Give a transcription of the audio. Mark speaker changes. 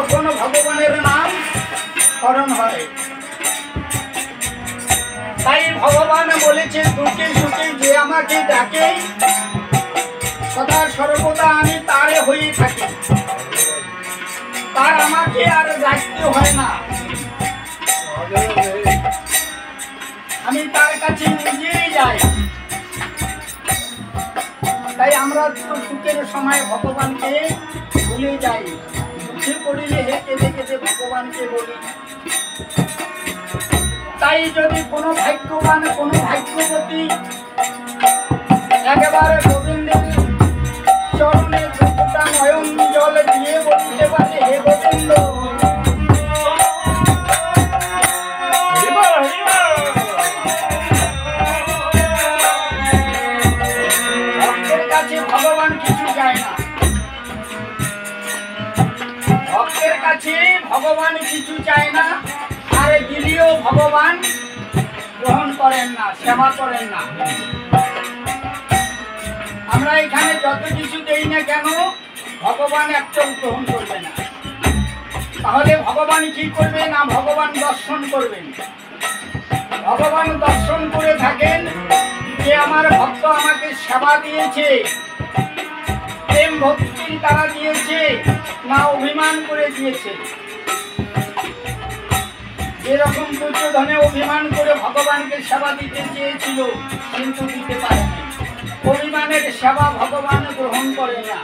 Speaker 1: তখন ভগবানের নাম স্মরণ হয়। তাই ভগবান বলেছে, দুঃখে সুখে যে আমাকে ডাকে সদা সর্বদা আমি তারে হয়ে থাকি, তার আমাকে আর ডাকতে হয় না, আমি তার কাছে নিজেই যাই। তাই আমরা তো সুখের সময় ভগবানকে ভুলে যাই, দুঃখে পড়িলে কেঁদে কেঁদে ভগবানকে বলি। তাই যদি কোনো ভাগ্যবান কোনো ভাগ্যবতী একেবারে গোবিন্দের চরণে দুটা নয়ন জল দিয়ে বলতে পারে, হে গোবিন্দ, ভক্তের কাছে ভগবান কিছু চায় না, ভক্তের কাছে ভগবান কিছু চায় না, আর দিলেও ভগবান গ্রহণ করেন না, সেবা করেন না। আমরা এখানে যত কিছু দেই না কেন ভগবান একদম গ্রহণ করবে না। তাহলে ভগবান কি করবে না, ভগবান দর্শন করবেন। ভগবান দর্শন করে থাকেন যে আমার ভক্ত আমাকে সেবা দিয়েছে, প্রেম ভক্তির দ্বারা দিয়েছে না অভিমান করে দিয়েছে। যেরকম দুর্যোধনে অভিমান করে ভগবানকে সেবা দিতে চেয়েছিল কিন্তু দিতে পারেনি, অভিমানের সেবা ভগবান গ্রহণ করে না।